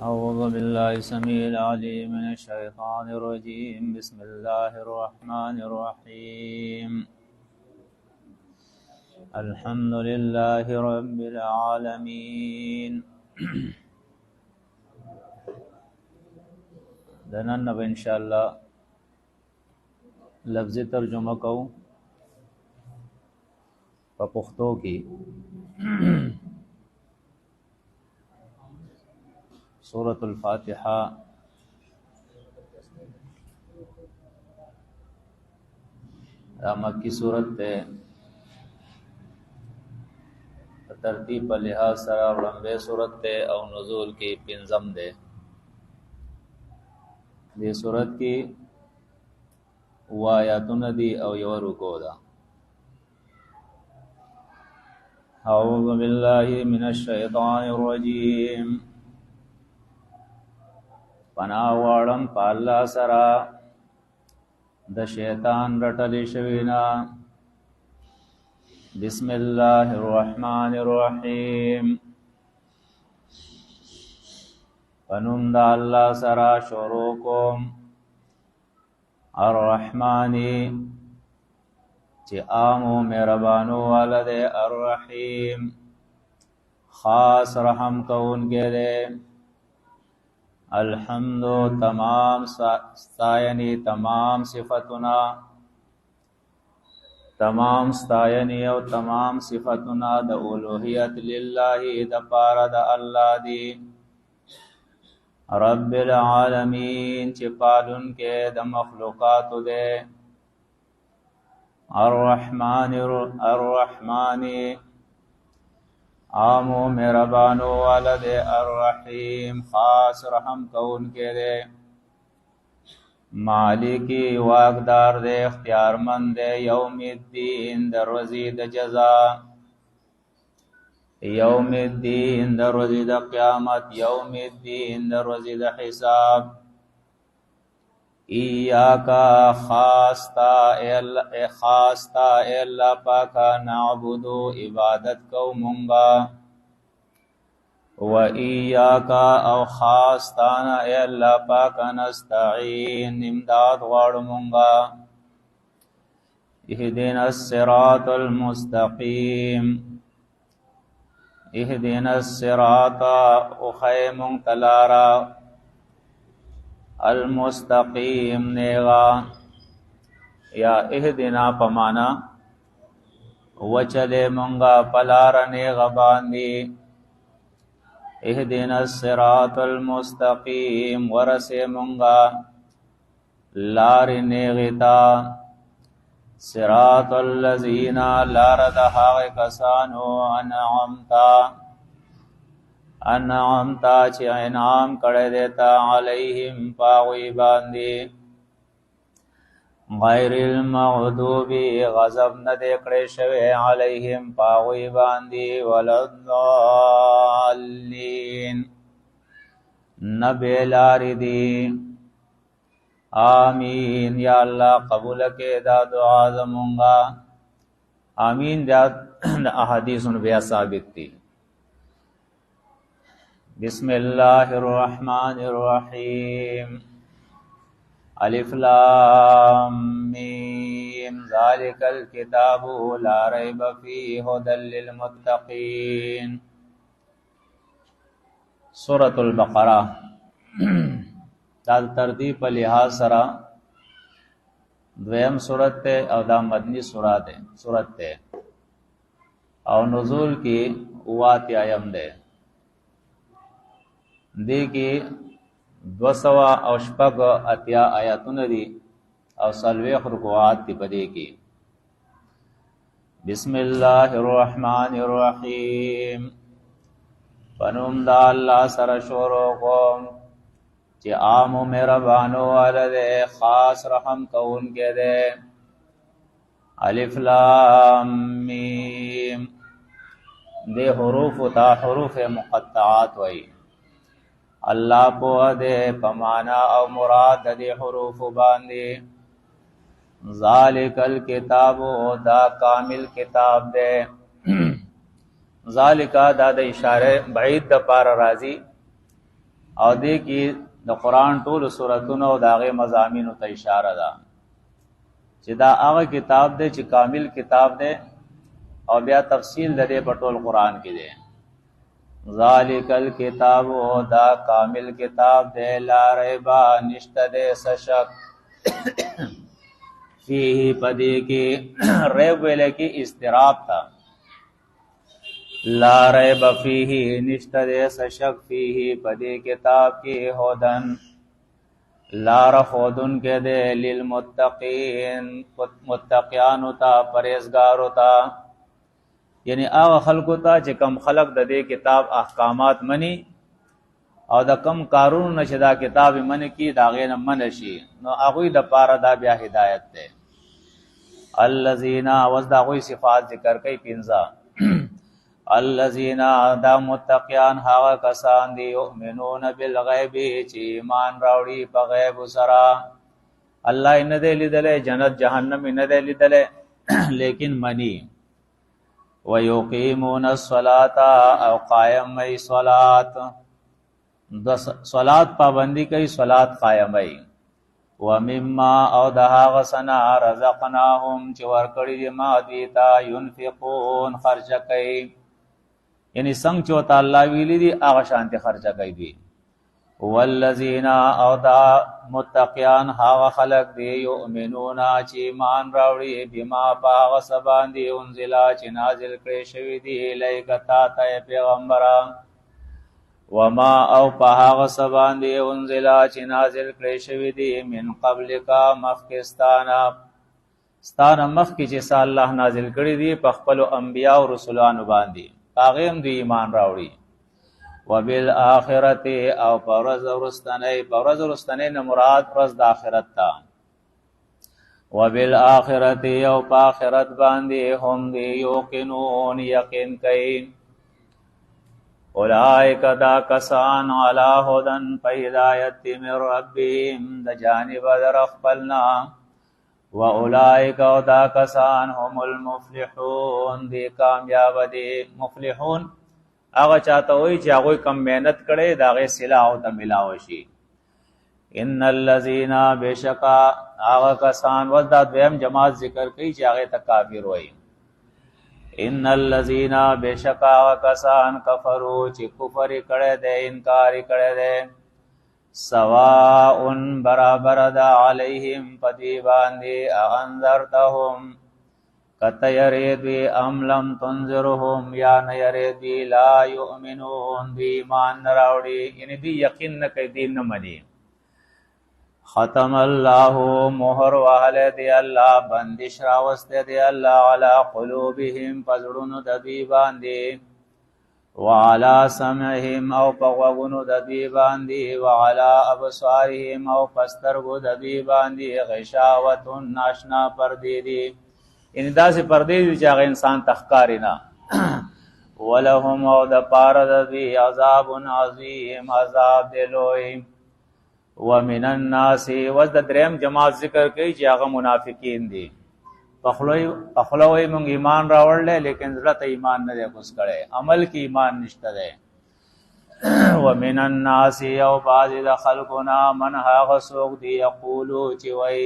أعوذ بالله السميع العليم من الشيطان الرجيم. بسم الله الرحمن الرحيم. الحمد لله رب العالمين. دنن ان شاء الله لفظي ترجمه کو په پښتو کې سورة الفاتحة مکی سورت تے ترتیب په لحاظ سره لمبه سورت تے او نزول کې پنځم ده. دې سورت کې آیاتونه دي او یو رکوع ده. اعوذ بالله من الشیطان الرجیم. پناه غواړم په الله سره د شیطان رټلې شوینا. بسم الله الرحمن الرحیم. پنوم د الله سره شروع کوم. الرحمانی چې عام و مهربانو والا دے. الرحیم خاص رحم کوونکی دے. الحمد تمام ستاینی تمام صفتنا، تمام ستاینی او تمام صفتنا د اولوہیت للہ د پارا د اللہ دی. رب العالمین چې پالون کے د مخلوقات دے. الرحمانی عام و مہربانو والا دے. الرحیم خاص رحم کون کے دے. مالکی واقدار دے، اختیار مند دے. یوم الدین در روزی د جزا. یوم الدین در روزی د قیامت. یوم الدین در روزی د حساب. ایاکا خاصتا اے اللہ پاکا نعبدو عبادت کو منگا. و ایاکا او خاصتانا اے اللہ پاکا نستعین امداد غاڑ منگا. اہدنا الصراط المستقیم. اہدنا الصراط اخیم تلارا المستقیم نیغا. یا اہدنا پمانا وچلے منگا پلار نیغا باندی. اہدنا الصراط المستقیم ورسے منگا لار نیغتا. صراط الذین لار دہاغ کسانو انعمتا چی انعام کڑے دیتا علیہم پاغوی باندی. غیر المغضوبی غضب ندیکڑے شوے علیہم پاغوی باندی. وللضالین نبیلاری دی. آمین. یا اللہ قبول کے دا دعا زمونگا. آمین دا احادیث بیا ثابت تھی. بسم اللہ الرحمن الرحیم. الف لام میم ذالک الکتاب لا ریب فیہ ھدی للمتقین. سورۃ البقرہ دا ترتیب په لحاظ سره دویم سورت تے او دا مدنی سورت تے او نزول کی اوات آیم دے. دی کی 280 آیاتون دی او سلویخ رکوعات تی پدی کی. بسم اللہ الرحمن الرحیم. پنوم دا اللہ سر شروع کوم چی عام و مہربانو والا دے، خاص رحم کون کے دے. الف لام میم دے حروف تا حروف مقطعات وئی. اللہ پو دے پمانا او مراد دے حروف باندی. ذالک الکتاب دا کامل کتاب دے. ذالکا دا دا اشارہ بعید دا پار رازی او دې کې د قران ټول سوراتونو او داغه مضامینو ته اشاره ده چې دا هغه کتاب دی چې کامل کتاب دی او بیا تفصیل د دې په ټول قران کې دی. ذالک الکتاب دا کامل کتاب دی لا ریب نشته دې شک فيه پدې کې ریب ویل کې استراب تا لا ریب فيه نشته دې شک فيه پدې کتاب کې هدن لار خودن کې دې للمتقین متقیان تا پرهیزګار تا یعنی هغه خلکو ته چې کم خلق د دې کتاب احکامات مني او د کم کارونو نشه دا کتاب من کی داغه نه من شي نو هغه د پاره دا بیا هدایت ده. الذين وذغوا صفات ذکر کوي پنځه الذين دا متقیان هغه کسان دي یؤمنون بالغیب چې ایمان راوړي په غیب سره. الله ان دې لیدلې جنت جهنم ان دې لیدلې لیکن منی ويقيمون الصلاة او قائم ای صلات د صلات پابندی کوي صلات قائم ای ومما او دها غسنا رزقناهم چې ورکړي دي ما دیتا ينفقون خرج کوي یعنی څنګه چې تعالی ویلي دي هغه شانته خرج کوي دي. والذین او دا متقیان هغه خلق دی یؤمنون چې ایمان راوړي بما باغ سبان دی انزل چې نازل کړي شوی دی الیک تا ته پیغمبران وما او باغ سبان دی انزل چې نازل کړي شوی دی من قبل کا مخکستانا ستانه مخکې چې الله نازل کړي دی په خپل انبیا او رسولانو باندې هغه هم دی ایمان راوړي. وبالآخرت او پرز ورستنی نه مراد پرز د آخرت تا وبالآخرت او په آخرت باندې هم دی یوقنون یقین کوي. اولئک دا کسان علی هدن په هدایت من ربهم د جانب در خپلنا واولئک او دا کسان هم المفلحون دی کامیاب دی. مفلحون هغه چاته وي چې هغه کم مهنت کړي دا غي صلاح او ته ملاو شي. ان الذين بشکا هغه کسان وذات ویم جماعت ذکر کوي چې هغه ته کافر وي. ان الذين بشکا هغه کسان کفروا چې کفر کړي دي انکار کړي دي سواء برابر ده علیهم پدی باندې انذرتهم کته یریدی ام لم تنذرهم یا نه یریدی لا یؤمنون دی ایمان راوړي یعنی دی یقین نه کوي دین نه مني. ختم الله مهر وهله دی الله بندش راوسته دی الله علی قلوبهم پزړونو د دی باندې وعلى سمعهم او پغوغونو د دی باندې وعلى ابصارهم او پسترګو د دی باندې غشاوت ناشنا پردی دی ان داسې پردې چې هغه انسان تخکاری نه ولهم او د پاره د دی عذاب عظیم عذاب دلوي. ومن الناس وذ دریم جماعت ذکر کوي چې هغه منافقین دي پخلوي مونږ ایمان راوړل لیکن زړه ته ایمان نه دی کوس کړي عمل کې ایمان نشته دی. ومن الناس او بعض د خلقنا من هغه سوق دی یقولو چې وای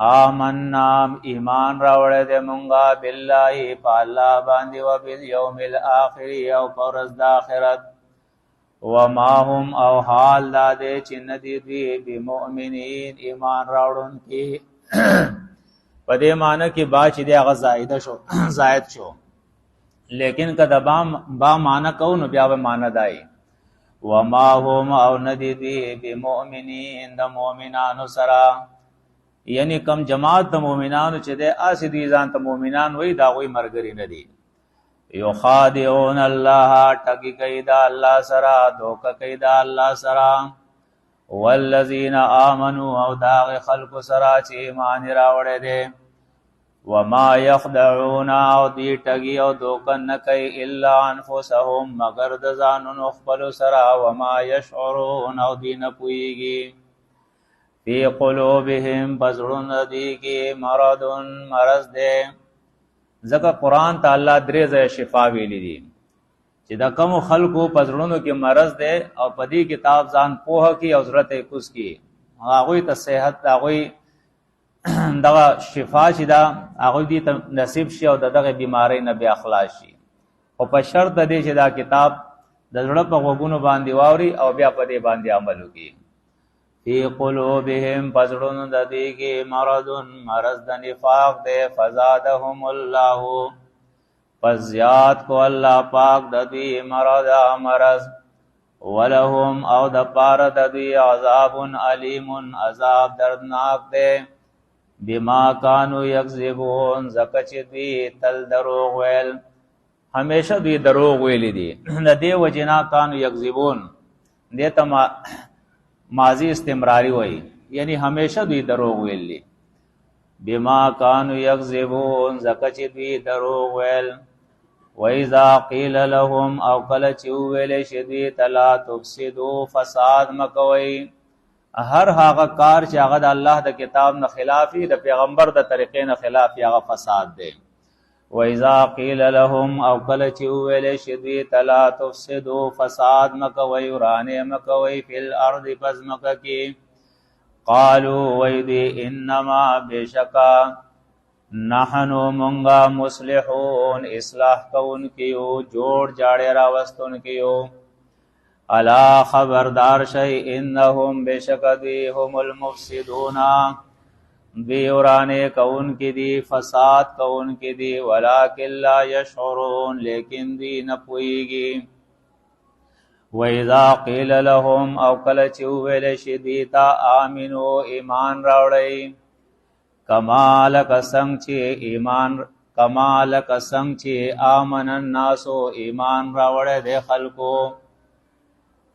آمنا ایمان راوړې دې مونږه بالله په الله باندې او بالیوم الاخر او پرز د آخرت وما هم او حال دا دې چې ندي دی بمؤمنین ایمان راوړون کې په دې معنی کې با چې دې هغه زائد شو لیکن کله با معنی کو نو بیا به معنی دای وما هم او ندي دی بمؤمنین د مؤمنانو سره یعنی کم جماعت د مؤمنانو چې د اسدي ځان ته مؤمنان وای دا وای مرګري نه دي. یخادعون الله ټګي کوي دا الله سره دوکه کوي دا الله سره والذین آمنوا او دا خلق سره چې ایمان راوړل دي وما يخدعون او دی ټګي او دوکه نه کوي الا انفسهم مگر د ځانونو خپل سره وما يشعرون او دی نه پويږي. فی قلوبهم بزرون دی کی مرض دے ځکه قرآن ته الله درې ځای شفا ویلي دي چې د کوم خلکو پزړونو کې مرض دی او په دې کتاب ځان پوهه کی او ضرورت یې کوس کی هغه ته صحت هغه دغه شفا چې دا هغه دې ته نصیب شي او دغه بیماری نه بیا خلاص شي او په شرط دی چې دا کتاب د زړه په غوګونو باندې واوري او بیا په دې باندې عمل وکړي فی قلوبهم پزړونو د دې کې مرض د نفاق دی فزادهم الله پس زیاد کو الله پاک د دې مرض ولهم او د پاره د دې عذاب علیم عذاب دردناک دی بما كانوا یکذبون زکه چې دوی تل دروغ ویل همیشه دوی دروغ ویل دي د دې وجنا کانوا یکذبون دې ته ماضی استمراری وای یعنی همیشه دوی دروغ ویل دي بما كانوا یکذبون زکه چې دوی دروغ ویل وَإِذَا قِيلَ لَهُمْ او کله چې ویل شي دوی تلا تفسدوا فساد مکوي هر هغه کار چې هغه د الله د کتاب نه خلافي د پیغمبر د طریقې نه خلافي هغه فساد دی وَإِذَا قِيلَ لَهُمْ او کله چې ویل شي دوی تلا تفسدوا فساد مکوي ورانه مکوي فی الارض پس مکه قالوا وَيْدِي انما بشکا نحنو منگا مصلحون اصلاح کون کیو جوڑ جاڑے راوستون کیو الا خبردار شئی انہم بشکدی هم المفسدون دیورانے کون کی دی فساد کون کی دی ولیکن لا یشعرون لیکن دی نپوئیگی وَإِذَا قِيلَ لَهُمْ او کلچوویل شدیتا آمنو ایمان راوڑئی کمالک سنگ چی آمن الناسو ایمان راوڑے دے خلقو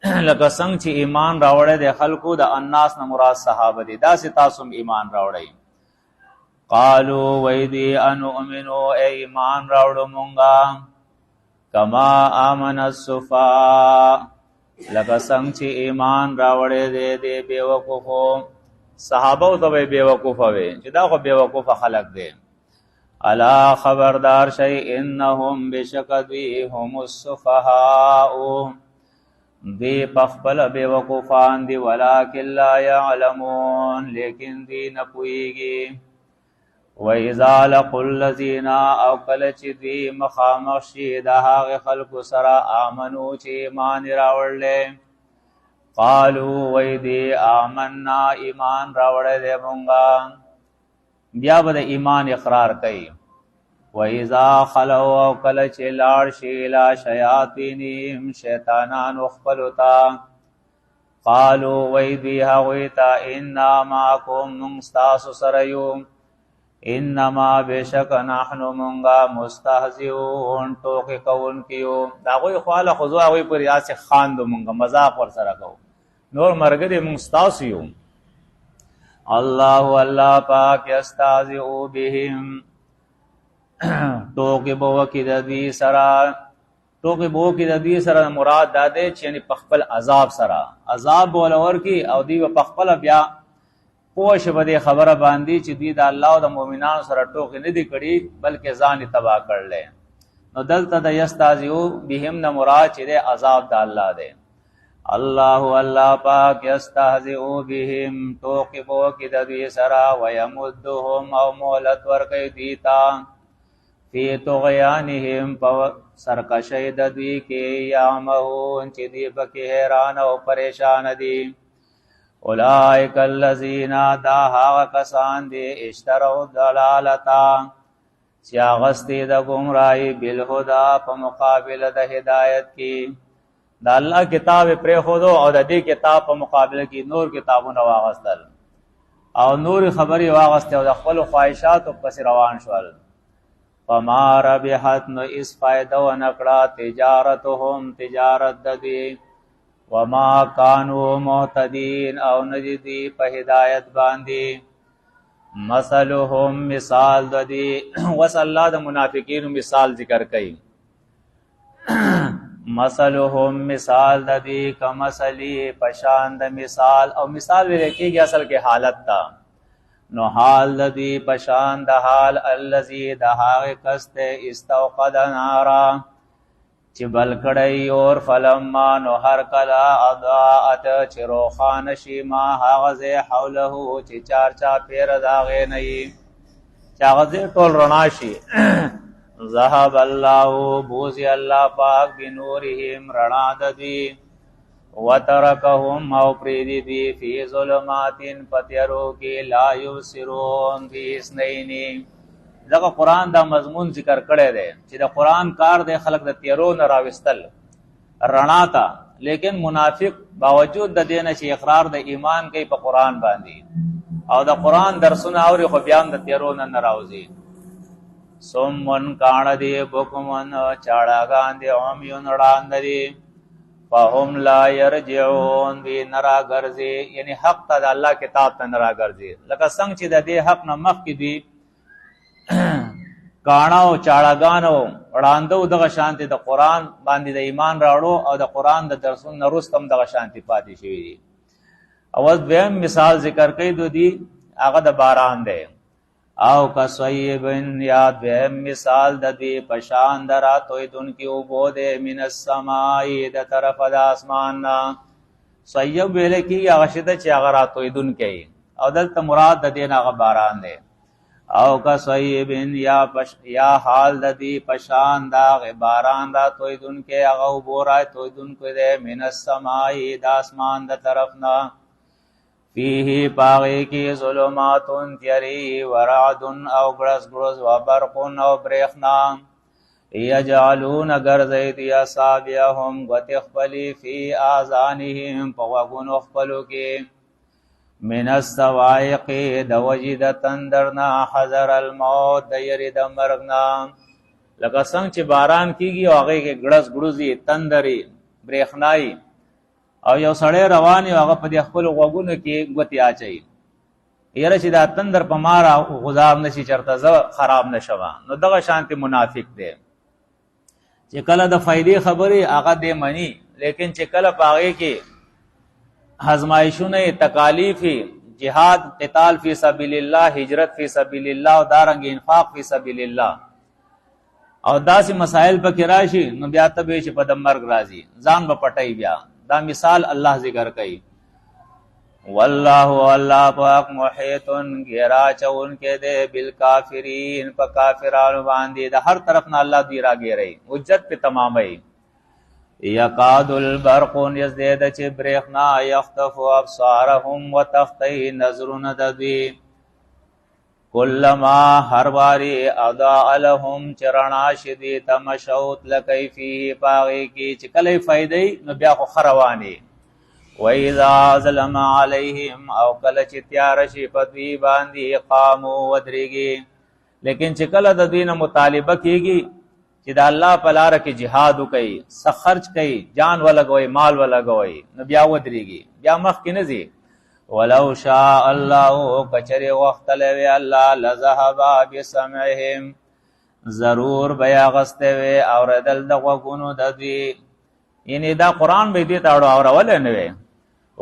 لکه څنګه چې ایمان راوړی د خلکو د الناس نه مراد صحابه دي داسې تاسو ایمان راوړی قالو ویدی انؤمنو ایمان راوړو مونږه کما آمن الصفا لکه څنګه چې ایمان راوړی دی بیوقوفو صحابه او ته بیوقوفه وي چې دا خو بیوقوفه خلق دي الا خبردار شي انهم بشکدی هم الصفهاء دی پخپل بیوقوفان دی ولکن لا یعلمون لیکن دی نپویگی وَإِذَا لَقُوا الَّذِينَ او کلچ دی مخامخشی دا هاغ خلق سرا آمنو چی ایمان راوڑلے قالو ویدی آمنا ایمان راوڑے دے مونگا بیا با دا ایمان اقرار کئی وَإِذَا خَلَوْا او کلچ لارشی لا شیاطینیم شیطانان اخپلتا قالو ویدی حویتا انا ماکم منستاس سریوم انما بشک نحن منگا مستهزئون ټوکې کون کیو دا غوی خواله خضوع غوی پر یاس خاندو منگا مذاق ور سره کو نور مرګ مستاسیو الله پاک یستهزئ بهم ټوکې بو کی د دې سره مراد داده چې یعنی پخپل عذاب سره عذاب ولور کی او دی پخپل بیا پوش بده خبره باندې چې دوی د الله او د مؤمنانو سره ټوکې نه دي کړي بلکې ځان تباہ کړل نو دلته د یستهزئ بهم نه مراد چې د عذاب د الله دی الله پاک یستهزئ بهم ټوکې بو کی د دوی سره ويمدهم او مهلت ورکوي دیتا فی طغیانهم سرکشی د دوی کې یعمهون چې دی پکې حیران او پریشان دي اولئک الذین دا هغه کسان دي اشتروا الضلالتا چې اغستې د گمراهی بالهدى په مقابله د هدایت کې د الله کتاب پرې خودو او د دې کتاب په مقابله کې نور کتابونه واغستل او نور خبري واغسته او د خپل خواهشات پس روان شول فما ربحت نو اس فائدہ و نکڑا تجارتهم تجارت ددی وما کانوا مهتدین او نجدی په هدایت باندې مثلهم مثال ددی وصلی الله د منافقین مثال ذکر کړي مثلهم مثال ددی کمثلی پشان د مثال او مثال ورکیږي اصل کې حالت تا نو حال لدی پشان د حال الذی د هغه کس ته استوقد نارا چې بل کړی اور فلما نو هر کلا اضاءت چې روښانه شي ما هغه ځای حوله چې چار چا پیر د هغې نه یي چې هغه ځای ټول رڼا شي ذهب الله بوزي الله پاک بنورهم رڼا د دوی وترکهم او پریدي دوی فی ظلمات پتیرو کې لا یبصرون فی اثنین دغه قرآن دا مضمون ذکر کړی دی چې د قرآن کار دی خلق د تیرو نه راوستل رڼا ته لیکن منافق باوجود د دې نه چې اقرار د ایمان کوي په قرآن باندې او د قرآن درسونه اوري خو بیا هم د تیرو نه راوځي سمون کاڼه دي بکمن چاړاګان دي عمیون ړانده دي فهم لا یرجعون دوی نه راګرځي یعنی حق ته د الله کتاب ته نه راګرځي لکه څنګه چې د دې حق نه مخکې دي کاڼه او چاړاګان او ړانده دغه شانتي د قرآن باندې د ایمان راوړو او د قرآن د درسونو نه وروسته هم دغه شانتي پاتې شوي دي او دویم مثال ذکر کوي د دې هغه د باران دی او کصیبن یا دویم مثال د دوی پشان د راتویدونکي اوبو دی من السماء د طرفه د اسمان نه صیب ویلی کېږي هغه شي ده چې هغه راتویدونکی او دلته مراد د دې نه هغه باران دی او کصیبن یا حال د دوی پشان د هغې باران راتویدونکی هغه اوبو راتویدونکی دی من السماء د اسمان د طرف نه فیه پاغی کی ظلماتون تیری ورعدن او گرس گرس و برقن او بریخنا یجعلون گرزید اصابعهم گوتخپلی فی آذانهم پوگن اخپلو کی من السوائق د وجد تندرنا حذر الموت د یری د مرگنا لکه څنګه چې باران کیږي او هغه کې ګړس ګړوزي تندري بریخناي او یو سړی روان یو هغه په دې خپل غوږونو کې ګوتې اچوي یاره چې دا تندر په ماره غذاب نشي چرته زه خراب نشم نو دغه شانتي منافق دی چې کله د فائدې خبرې هغه دې مني لیکن چې کله په هغې کې ازمایښونه تکالیف جهاد قتال فی سبیل الله هجرت فی سبیل الله او دارنګ انفاق فی سبیل الله او داسې مسائل پکې راشي نو بیا ته به چې په د مرګ راځي ځان به پټوي بیا دا مثال الله ذکر کوي والله الله پاک محیط گھیرا چون کے دے بالکافرین پا کافرانو باندې د هر طرف نه الله دی را گیری حجت په تمامي یقاد البرق یزدید چې برېښنا یخطف ابصارهم وتخطی نظرون ددوی کلما هر باری اضاء لهم چرنا شدی تمشوت لکی فیه پاغی کی چکلی فیدی نو بیا خو خروانی وَإِذَا ظَلَمَ عَلَيْهِمْ او کله چې تیار شي په دوی باندې قامو ودرېږي لیکن چې کله د دوی نه مطالبه کېږي چې د الله په لاره کې جهاد وکړي څه خرچ کوي جان ولګوي مال ولګوي نو بیا ودرېږي بیا مخکې نه ځي ولو شاء الله کچرې وختلی وی الله لذهب بسمعهم ضرور به یې اخیستی وی اورېدل د غوږونو د دوی یعنې دا قرآن به یې دې ته اورولی نه وی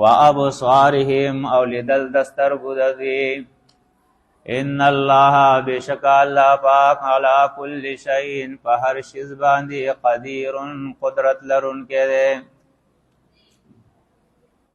وابصارهم او لیدل د سترګو د دوی ان الله بشک الله پاک علی کل شیء په هر شیز باندې قدیر قدرت لرونکی دی